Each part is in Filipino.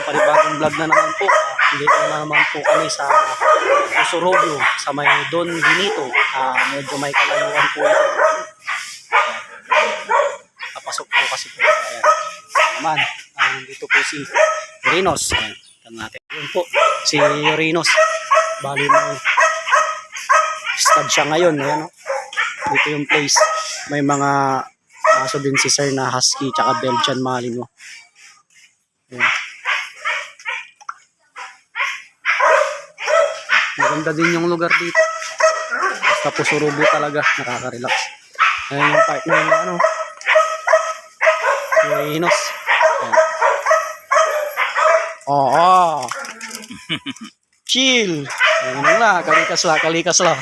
panibagong vlog na naman po. Dito na naman po kami sa Usurobio, sa may Don Benito. Medyo may kalayuan po ito. Papasok po kasi po. Ayan. Naman, dito po si Rinos. Ayan, natin. Yun po, si Rinos. Bali may stud siya ngayon. Ayan, dito yung place. May mga aso din si Sir na Husky tsaka Belgian Malinois. Ayan. Maganda din yung lugar dito. Basta Pusurubo talaga, nakaka-relax. Ayan yung partner na si Rinos. Oo. Chill. Ayan lang, kalikas lang.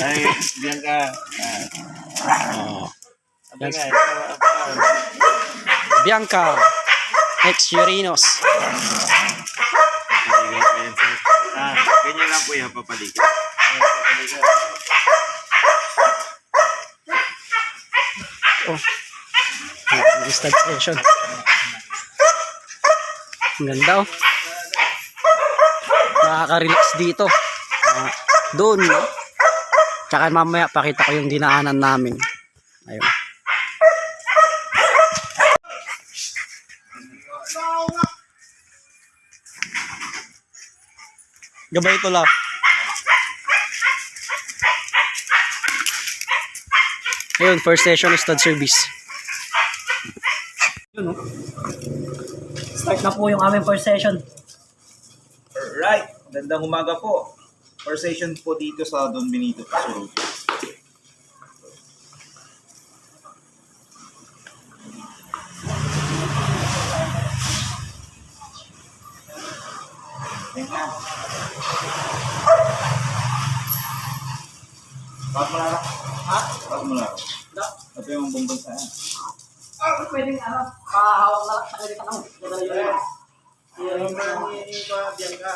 Ay, Bianca. Yes. Bianca ex Urinos. Ganyan lang po yan, papalikat. Oh. Stud station. Ang ganda oh. Nakaka-relax dito. Doon, no? Tsaka mamaya pakita ko yung dinaanan namin. Ayun. Gabay ito lang. Ayun, first station is stud service. Yun, no? Start na po yung aming first session. Alright, gandang umaga po. First session po dito sa Don Benito, Pusurubo. Bakit mo lang? Ha? Bakit mo lang? Ito yung bumbong saan? Pwedeng pahawak na lang sa kanya tanong. Yung ba, Bianca?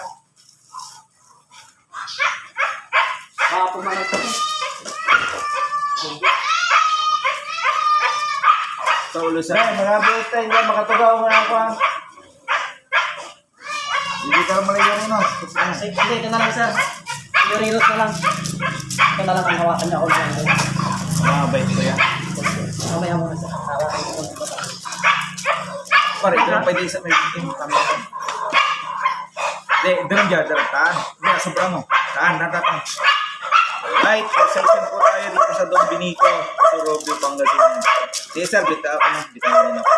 Pumanag ka po. Sa ulo sa... Magabot tayo dyan, makatugaw mo na ako. Hindi ka malayo rin no? Sige, ito na lang sir. Yung Rinos na lang. Ito na lang ang hawakan niya ako. Mabait ko yan. Mamaya mo na sir. Hawakan niya ako. Pare, ito lang pwede isa may piting kami. Hindi, doon dyan, taan. Hindi, sobrang mo. Taan. Right, session po tayo dito sa Don Benito, Pusurubo, Pangasinan. Sige sir, bitaw ako na. Bitaw na ako.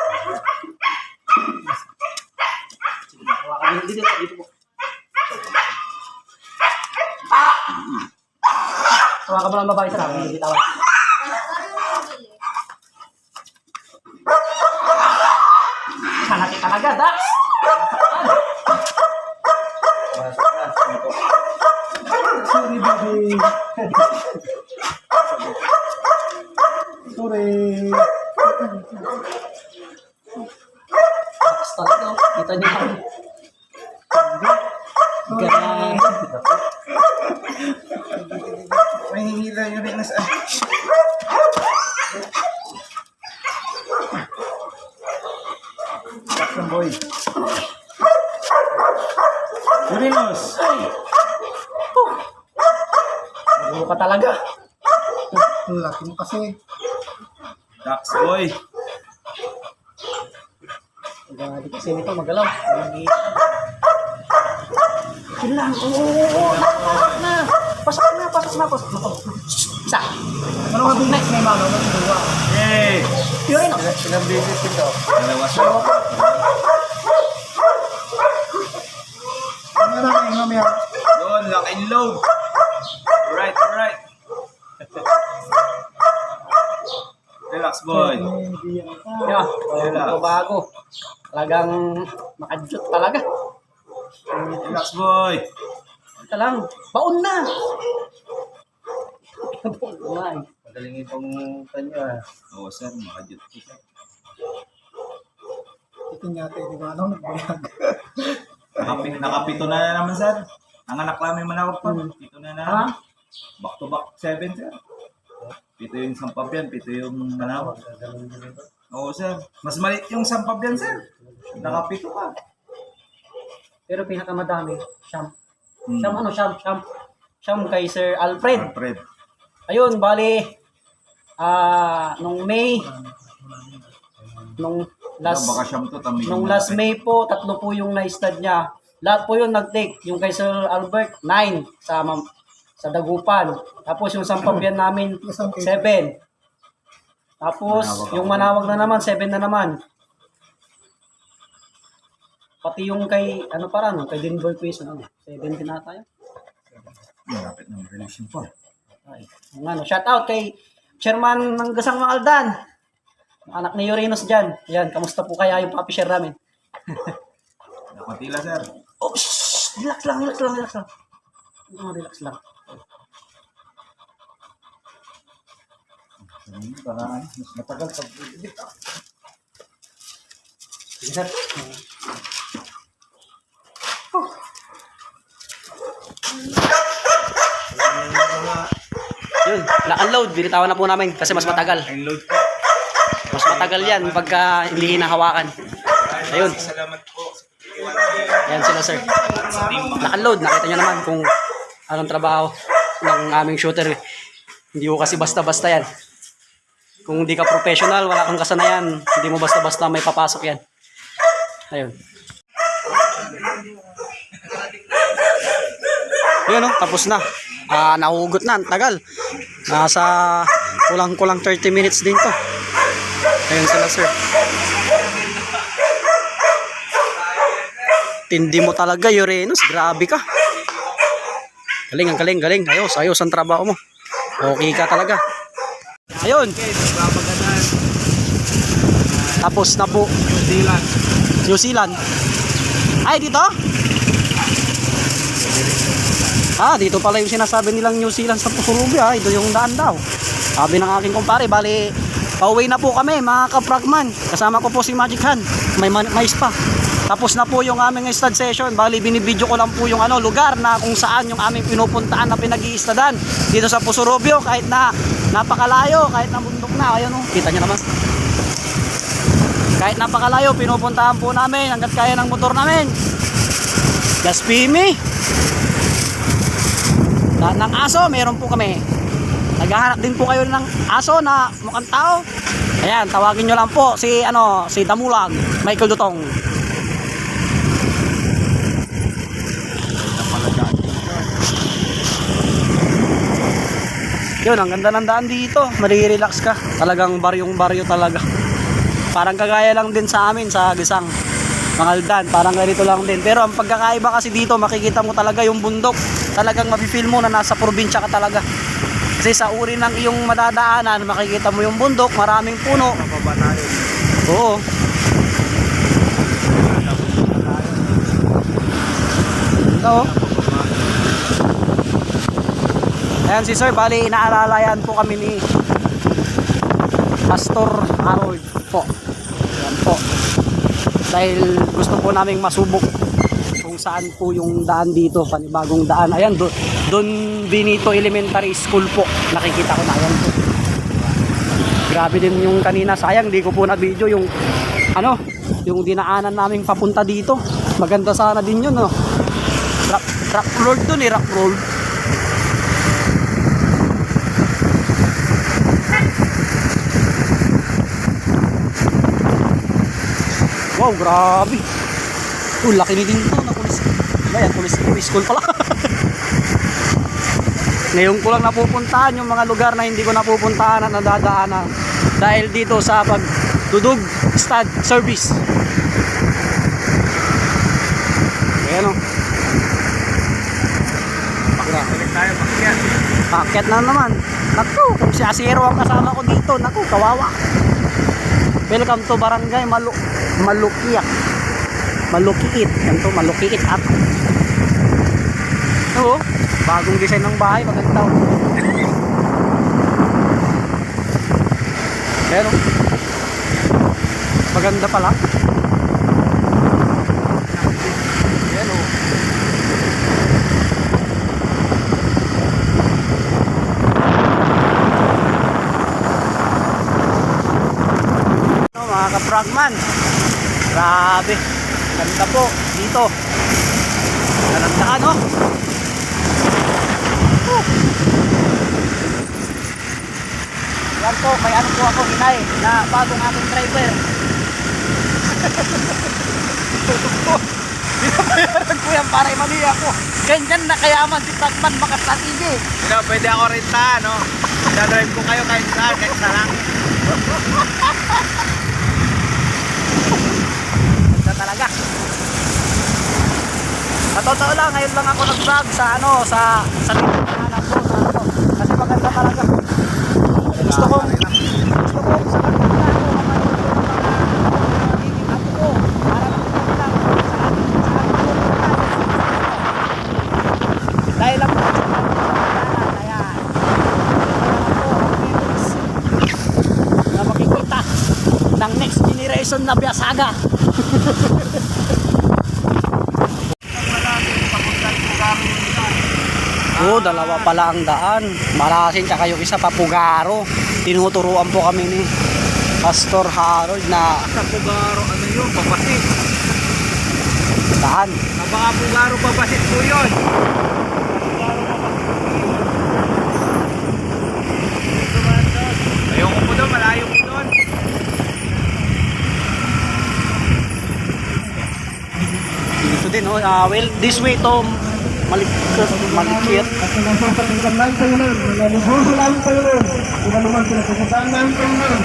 Hawakan niya dito po. Hawakan mo lang babae sir. Hindi bitawan. Hanapin talaga, Dax! Sorry, baby. Sorry. Dax talaga. Kita niyo kami. Ganyan. May hihila yung rin sa... Jackson boy. Urinos! Ay! Ano ka talaga? Ang laki mo kasi. Dax boy. Hindi kasi nito magalaw. Kailang. Oo. Pasok na. Isa. Ano nga bin next may malo na dua. Yay! Yun. Ilang beses ito. Dalawa siya. Ano na ang mamaya? Doon, lock and load. Alright. Relax boy. Yeah. Bago. Talagang makadjut talaga. Relax boy. Ito lang. Baon na. Baon na. Magaling itong kanya. Oo sir, makadjut ko sir. Ito niya tayo, di ba? Ano, nagbayag. Nakapito na naman sir. Ang anak namin manawag pa. Pito na naman. Back to back 7 sir. Pito yung sampab yan, pito yung manawag. Oo sir. Mas maliit yung sampab yan sir. Nakapito ka. Pero pinakamadami, Siyam. Hmm. Siyam kay Sir Alfred. Alfred. Ayun, bali, nung May, nung Baka siyam to, tamigin nung na last natin. May po, 3 po yung na-stud niya. Lahat po yun nag-take. Yung kay Sir Albert, 9 sa Dagupan. Tapos yung sampambiyan namin, 7. Tapos yung Manawag na naman, 7 na naman. Pati yung kay, kay Denver Quiz, 7 din na tayo. Malapit na ma-release yun po. Ay, shout out kay Chairman ng Gasang Maaldan. Anak ni Uranus dyan. Yan, kamusta po kaya yung papi share namin? Nakatila, sir. Oh, shh! Relax lang. Relax lang. Para mas matagal pag ibig. Sige, sir. Yun, na-unload. Binitawan na po namin kasi mas matagal. Load po. Mas matagal yan pagka hindi hinahawakan. Ayun. Salamat po. Ayan sila, sir. Na-unload. Nakita nyo naman kung anong trabaho ng aming shooter. Hindi ko kasi basta-basta yan. Kung hindi ka professional, wala kang kasanayan, hindi mo basta-basta may papasok yan. Ayun. Yun, no? Tapos na. Nahugot na. Ang tagal. Nasa kulang-kulang 30 minutes din to. Ayun sila, sir. Tindi mo talaga, Uranus. Grabe ka. Galing, ang galing. Ayos ang trabaho mo. Okay ka talaga. Ayun. Tapos na po. New Zealand. Ay, dito? Dito pala yung sinasabi nilang New Zealand sa Pusurubio. Ito yung daan daw. Sabi ng aking kumpare, bali, pauwi na po kami, mga kapragman. Kasama ko po si Magic Hand. May mais pa. Tapos na po yung aming stud session. Bali, binibidyo ko lang po yung lugar na kung saan yung aming pinupuntaan na pinag-i-studan. Dito sa Pusurubio, kahit na napakalayo, kahit na bundok na. Ayun, kita nyo naman. Kahit napakalayo, pinupuntahan po namin hanggat kaya ng motor namin. Gaspimi. Ng aso, meron po kami. Naghahanap din po kayo ng aso na mukhang tao. Ayan, tawagin nyo lang po si Damulag, Michael Dutong. Yun, ang ganda ng daan dito. Marirelax ka. Talagang baryong-baryo talaga. Parang kagaya lang din sa amin sa Gisang Mangaldan. Parang ganito lang din. Pero ang pagkakaiba kasi dito, makikita mo talaga yung bundok. Talagang mafe-feel mo na nasa probinsya ka talaga. Kasi sa uri ng iyong madadaanan, makikita mo yung bundok, maraming puno. Oo. Ito. Ayan si Sir, bali inaalalayan po kami ni Pastor Harold po. Ayan po. Dahil gusto po naming masubok kung saan po yung daan dito, panibagong daan. Ayan, Don Benito Elementary School po. Nakikita ko na, ayan po. Grabe din yung kanina, sayang di ko po na video yung yung dinaanan naming papunta dito. Maganda sana din yun, no. Rock road dun eh, rock road. Wow, grabe. Laki ni din to na pulis. Ayan, pulis school pala. Ngayon ko lang napupuntahan yung mga lugar na hindi ko napupuntahan at nadadaanan. Dahil dito sa pagdudug stud service. Ayan o. Paket na naman. Naku, kung si Asiro ang kasama ko dito, naku, kawawa. Welcome to Barangay Malukiak. Malukiit. Yan to, Malukiit at. Ito, bagong design ng bahay, maganda. Pero, maganda pala. Yan o. Mga kapragman, Grabe. Ganda po dito. Nalandaan, no? Yan po, may ano po ako, hinay, na bagong aking driver. Binabayaran ko yan para imali ako. Ganyan na kayaman si Tagman makasatigi. Pwede ako rin ta, no? Dadrive ko kayo kahit saan, kahit sa langit. Ganda talaga. Sa totoo lang, ngayon lang ako nag-vlog sa ano, sa dito na anak ko, sa ano. Kasi maganda talaga. Gusto ko sa kanila ko, magiging apo ko. Para makikita lang sa akin ko. Dahil lang po sa kaya na makikita ng next generation na Biasaga. Oh, dalawa pala ang daan. Marasin tsaka yung isa Papugaro. Tinuturuan po kami ni Pastor Harold na Sa Pugaro, ano yun? Papasit. daan. Baka Pugaro papasit po yun. Ayoko po doon, malayo po doon. Dito din, oh. Well, this way to Malikit. Kasi nang pagkakas lang kayo nun. Nalubos lang kayo nun. Kung naman sila, pupuntaan lang kayo nun.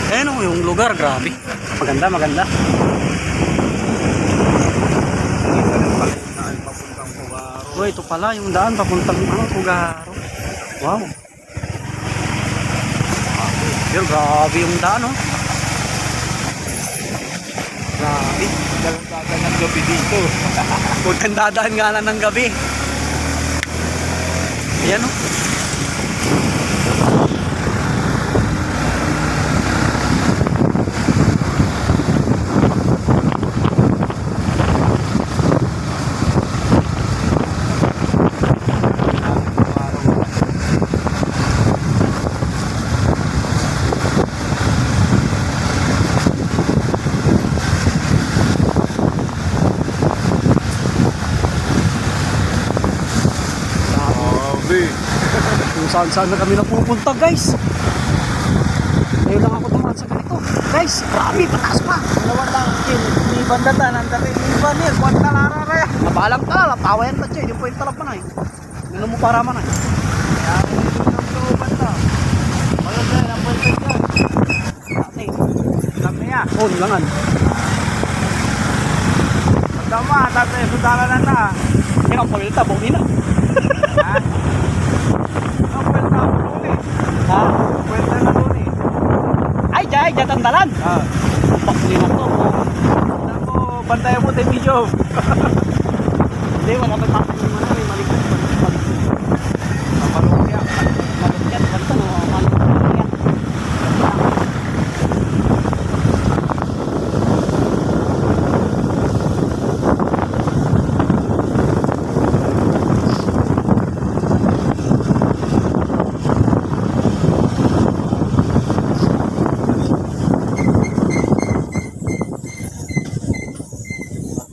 Ayan oh, yung lugar, grabe. Maganda, maganda. Oh, ito pala yung daan papuntang ano, Pugaro. Wow. Pero grabe yung daan, oh. Grabe. Dalang ng gabi dito. Huwag kang dadaan nga lang ng gabi. Ayan, oh. Kung saan-saan na kami napupunta, guys. Ngayon lang ako dumaan sa ganito. Guys, grabe, pataas pa. Dalawang lang, hindi bandatan, ang dati hindi ba niya, kuwan talara na yan. Napalang ka, tawa yan pa siya. Hindi po yung talap man ay. Ano mo para man ay. Kaya hindi ko nang looban na. Wala dyan, ang pwede dyan. Ate, Alam niya. oh, nilangan. Tama, tatay, sudala na na. Hindi ang pagilita, bugi na. Ha? Ang pwede na ako doon eh. Ha? Pwede na doon eh. Ay, jay, jatandalan. Ah. Bakli na to. Ako, bantayan mo tayo video. Hindi, wala pa tapos naman na. May malikot. Kapalukya. Malikot. Basta no, malikot.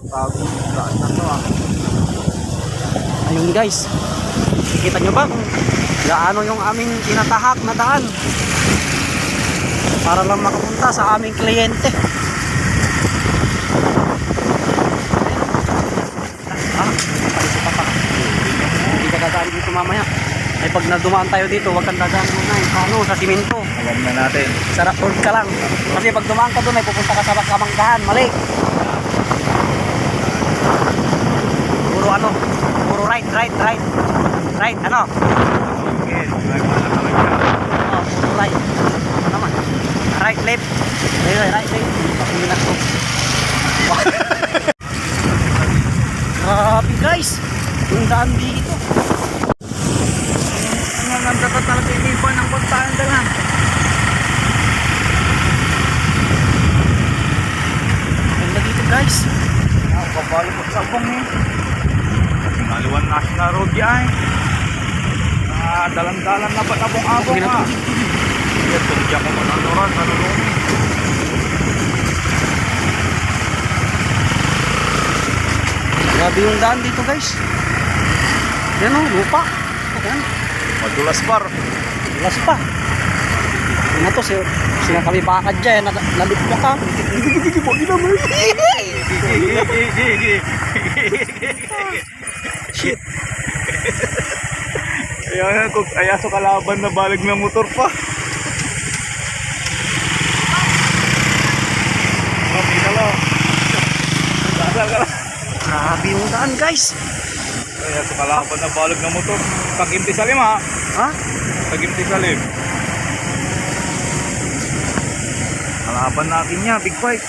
Bagong daan na to ah. Ayun guys, nakikita nyo ba kung gaano yung aming tinatahak na daan para lang makapunta sa aming kliyente. Hindi ka dadaan dito mamaya. Ay pag nadumaan tayo dito, huwag kang dadaan muna ano, sa simento. Alam na natin. Sarap road ka lang. Kasi pag dumaan ka doon ay pupunta ka sa Kamanggahan, mali. Puro ano, puro right, ano? Yes, nagmamalakamay ka. Oh, puro right. Ano naman? Right, left. Right, left. Pakulinak ko. Grabe guys. Yung daan dito. Ano nga dapat talaga inipan ng puntahan dalan. Ganda dito guys. Kapalo po sa bong eh. Naliwan National Road yan. Dalan-dalan na ba na bong abong ha? Ito, diyan ko mananuran, manulungi. Grabe yung daan dito guys. Yan o, lupa. Yan. Madulas par. Bulas pa. Yun na to, sila kami bakad dyan. Nalipya ka. Shit. Ayan, kaya sa kalaban na balag ng motor pa. Okay na lang. Dasal ka lang. Grabe yung daan guys. Kaya sa kalaban na balag ng motor. Tagimti salim ha. Ha? Tagimti salim. Kalaban natin niya, big bike.